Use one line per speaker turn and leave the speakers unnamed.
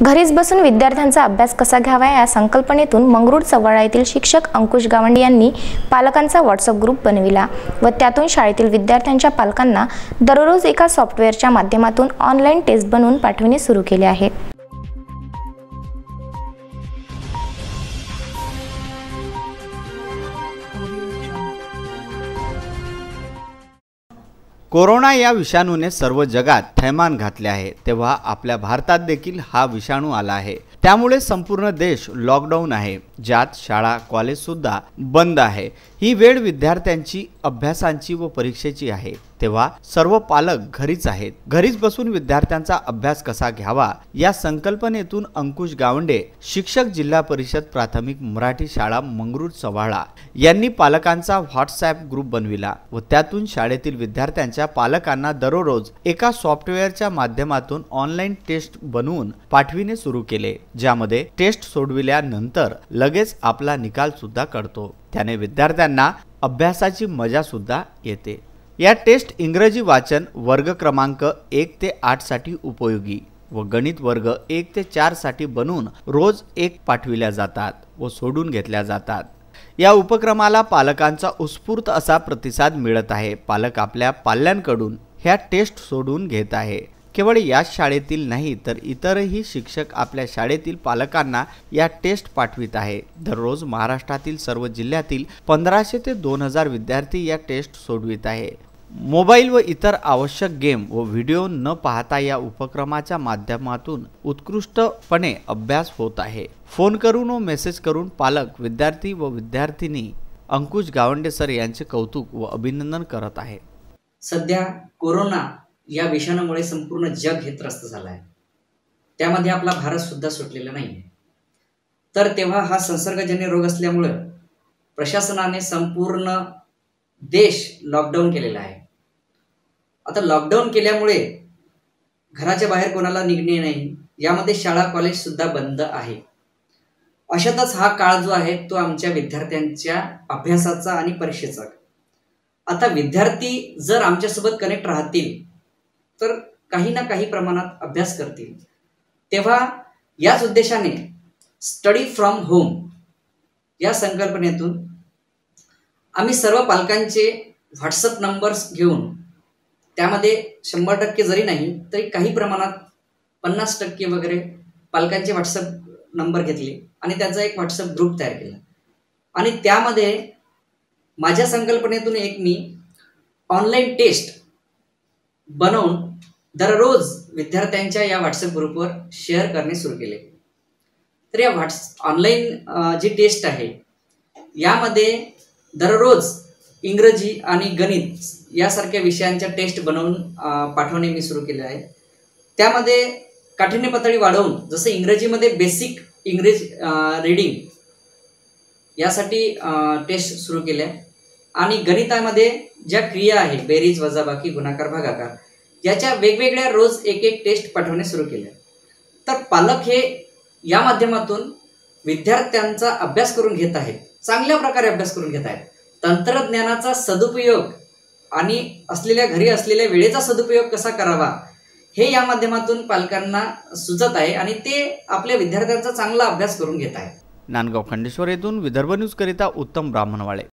घरीच बसून विद्यार्थ्यांचा अभ्यास कसा घ्यावा या संकल्पनेतून मंगरूळ चव्हाळा येथील शिक्षक अंकुश गावंडे यांनी पालकांचा व्हॉट्सअप ग्रुप बनविला व त्यातून शाळेतील विद्यार्थ्यांच्या पालकांना दररोज एका सॉफ्टवेअरच्या माध्यमातून ऑनलाईन टेस्ट बनवून पाठविणे सुरू केले आहे।
कोरोना या विषाणूने सर्व जगात थैमान घातले आहे, तेव्हा आपल्या भारतात देखील हा विषाणू आला आहे। त्यामुळे संपूर्ण देश लॉकडाऊन आहे, ज्यात शाळा कॉलेज सुद्धा बंद आहे। ही वेळ विद्यार्थ्यांची अभ्यासाची व परीक्षेची आहे, तेव्हा सर्व पालक घरीच आहेत। घरीच बसून विद्यार्थ्यांचा अभ्यास कसा घ्यावा या संकल्पनेतून अंकुश गावंडे, शिक्षक, जिल्हा परिषद प्राथमिक मराठी शाळा मंगरूळ चव्हाळा यांनी पालकांचा व्हॉट्सअप ग्रुप बनविला व त्यातून शाळेतील विद्यार्थ्यांच्या पालकांना दररोज एका सॉफ्टवेअरच्या माध्यमातून ऑनलाईन टेस्ट बनवून पाठविणे सुरू केले, ज्यामध्ये टेस्ट सोडविल्यानंतर लगेच आपला निकाल सुद्धा कळतो। त्याने विद्यार्थ्यांना अभ्यासाची मजा सुद्धा येते। या टेस्ट इंग्रजी वाचन वर्ग क्रमांक 1 ते 8 साठी उपयोगी व गणित वर्ग 1 ते 4 साठी बनवून रोज एक पाठविल्या जातात व सोडून घेतल्या जातात। या उपक्रमाला पालकांचा उत्स्फूर्त असा प्रतिसाद मिळत आहे। पालक आपल्या पाल्यांकडून ह्या टेस्ट सोडून घेत आहे। केवळ या शाळेतील नाही तर इतरही शिक्षक आपल्या शाळेतील पालकांना या टेस्ट पाठवित आहे। दररोज महाराष्ट्रातील सर्व जिल्ह्यातील 1500 ते 2000 विद्यार्थी या टेस्ट सोडवित आहे। मोबाईल व इतर आवश्यक गेम व व्हिडिओ न पाहता या उपक्रमाच्या माध्यमातून उत्कृष्टपणे अभ्यास होत आहे। फोन करून व मेसेज करून पालक, विद्यार्थी व विद्यार्थिनी अंकुश गावंडे सर यांचे कौतुक व अभिनंदन करत आहे।
सध्या कोरोना या विषाणूमुळे संपूर्ण जग हे त्रस्त झालं आहे, त्यामध्ये आपला भारत सुद्धा सुटलेला नाही। तर तेव्हा हा संसर्गजन्य रोग असल्यामुळे प्रशासनाने संपूर्ण देश लॉकडाऊन केलेला आहे। आता लॉकडाऊन केल्यामुळे घराच्या बाहेर कोणाला निघणे नाही, यामध्ये शाळा कॉलेज सुद्धा बंद आहे। अशातच हा काळ जो आहे तो आमच्या विद्यार्थ्यांच्या अभ्यासाचा आणि परीक्षेचा। आता विद्यार्थी जर आमच्यासोबत कनेक्ट राहतील तर काही ना काही प्रमाणात अभ्यास करतील, तेव्हा याच उद्देशाने स्टडी फ्रॉम होम या संकल्पनेतून आम्ही सर्व पालकांचे व्हॉट्सअप नंबर्स घेऊन त्यामध्ये 100% जरी नाही तरी काही प्रमाणात 50% वगैरे पालकांचे व्हॉट्सअप नंबर घेतले आणि त्याचा एक व्हॉट्सअप ग्रुप तयार केला आणि त्यामध्ये माझ्या संकल्पनेतून एक मी ऑनलाईन टेस्ट बनवून दररोज विद्यार्थ्यांच्या या व्हॉट्सअप ग्रुपवर शेअर करणे सुरू केले। तर या ऑनलाईन जी टेस्ट आहे यामध्ये दररोज इंग्रजी आणि गणित यासारख्या विषयांच्या टेस्ट बनवून पाठवणे मी सुरू केले आहे। त्यामध्ये काठिण्य पातळी वाढवून जसं इंग्रजीमध्ये बेसिक इंग्रजी रीडिंग यासाठी टेस्ट सुरू केल्या आणि गणितामध्ये ज्या क्रिया आहे बेरीज, वजाबाकी, गुणाकार, भागाकार याच्या वेगवेगळ्या रोज एक एक टेस्ट पाठवणे सुरू केले। तर पालक हे या माध्यमातून विद्यार्थ्यांचा अभ्यास करून घेत आहेत, चांगल्या प्रकारे अभ्यास करून घेत आहेत। तंत्रज्ञानाचा सदुपयोग आणि घरी असलेल्या वेळेचा सदुपयोग कसा करावा हे या माध्यमातून पालकांना सुचत आहे आणि ते आपल्या विद्यार्थ्यांचा चांगला अभ्यास करून घेत आहेत।
नांदगाव खंडेश्वर येथून विदर्भ न्यूज करिता उत्तम ब्राह्मणवाळे।